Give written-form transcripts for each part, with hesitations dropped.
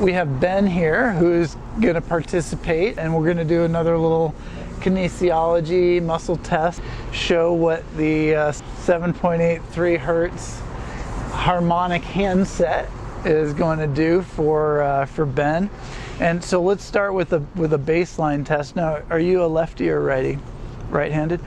we have Ben here who's going to participate, and we're going to do another little kinesiology muscle test, show what the 7.83 hertz harmonic handset is going to do for Ben. And so let's start with a baseline test. Now, are you a lefty or righty? Right-handed?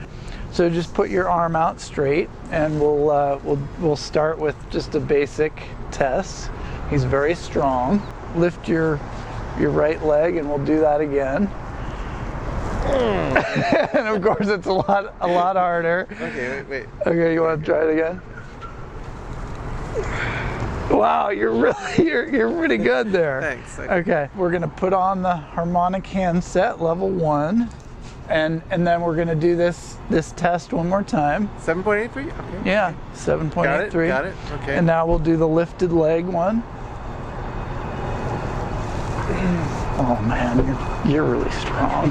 So just put your arm out straight, and we'll start with just a basic test. He's very strong. Lift your right leg, and we'll do that again. And of course, it's a lot harder. Okay, wait. Okay, you want to try it again? Wow, you're pretty good there. Thanks. Okay, we're gonna put on the harmonic handset level 1, and then we're gonna do this test one more time. 7.83. Okay. Yeah, 7.83. Got it. Okay. And now we'll do the lifted leg one. Oh man, you're really strong.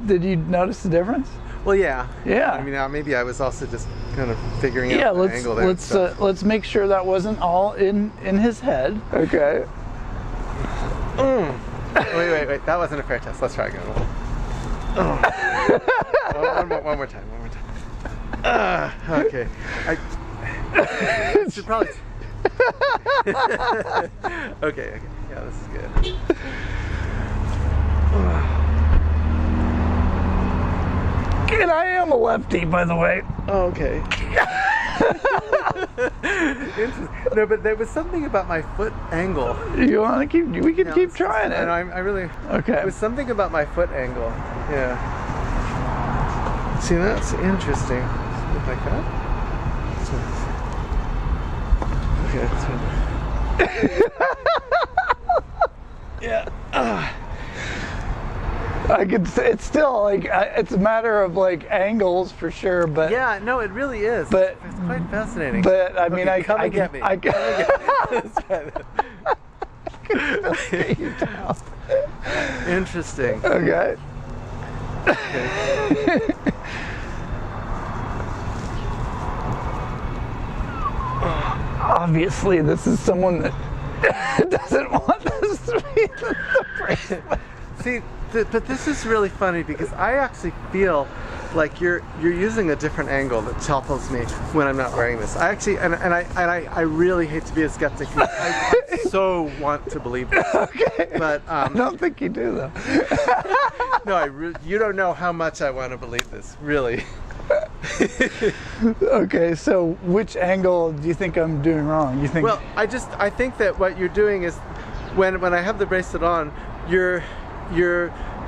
Did you notice the difference? Well, yeah. Yeah. I mean, maybe I was also just kind of figuring out the let's, angle there. Let's make sure that wasn't all in his head. Okay. Wait. That wasn't a fair test. Let's try again. One more time. Okay. I should probably. Okay. Yeah, this is good. And I am a lefty, by the way. Oh, okay. No, but there was something about my foot angle. You want to keep? We can keep trying it. And I really. Okay. There was something about my foot angle. Yeah. See, that's interesting. Something like that. Okay. Yeah. I could say it's still like it's a matter of like angles for sure, but yeah, no, it really is. But it's quite fascinating. But I mean, I can get me. I can still get you down. Interesting. Okay. Obviously, this is someone that doesn't want this to be the bracelet. See, but this is really funny because I actually feel like you're using a different angle that topples me when I'm not wearing this. I actually, and I really hate to be a skeptic. I so want to believe this. Okay. But I don't think you do though. No, you don't know how much I want to believe this, really. Okay, so which angle do you think I'm doing wrong? You think? Well, I think that what you're doing is when I have the bracelet on,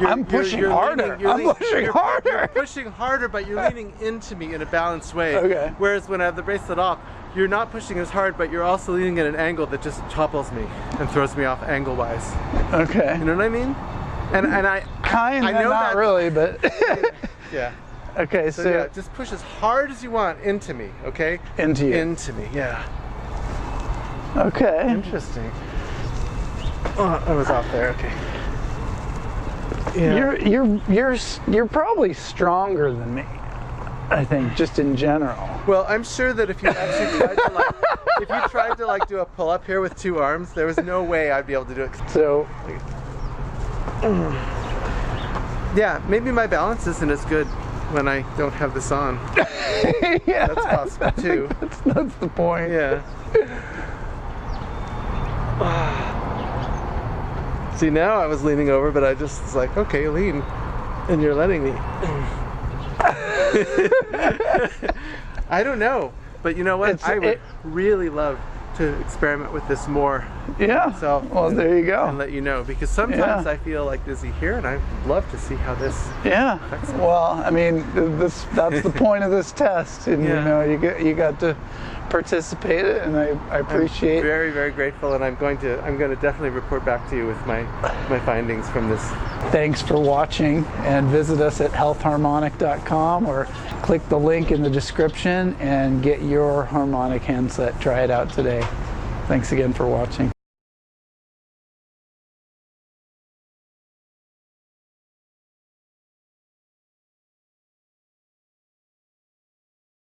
I'm pushing harder. I'm pushing harder. You're pushing harder, but you're leaning into me in a balanced way. Okay. Whereas when I have the bracelet off, you're not pushing as hard, but you're also leaning at an angle that just topples me and throws me off angle-wise. Okay. You know what I mean? And I know not really, but yeah. Okay, so yeah, just push as hard as you want into me. Okay. Into you. Into me. Yeah. Okay. Interesting. Oh, I was off there. Okay. Yeah. You're probably stronger than me, I think, just in general. Well, I'm sure that if you actually tried to do a pull up here with two arms, there was no way I'd be able to do it. So yeah, maybe my balance isn't as good when I don't have this on. Yeah, that's possible too. That's the point. Yeah. See, now I was leaning over, but I just was like, okay, lean, and you're letting me. I don't know, but you know what? I would really love to experiment with this more. Yeah. Myself. Well, there you go. And let you know, because sometimes I feel like dizzy here, and I'd love to see how this. Yeah. Well, I mean, that's the point of this test, and you know, you got to participate in it, and I appreciate. I'm very, very grateful, and I'm going to definitely report back to you with my findings from this. Thanks for watching, and visit us at healthharmonic.com or click the link in the description and get your harmonic handset. Try it out today. Thanks again for watching.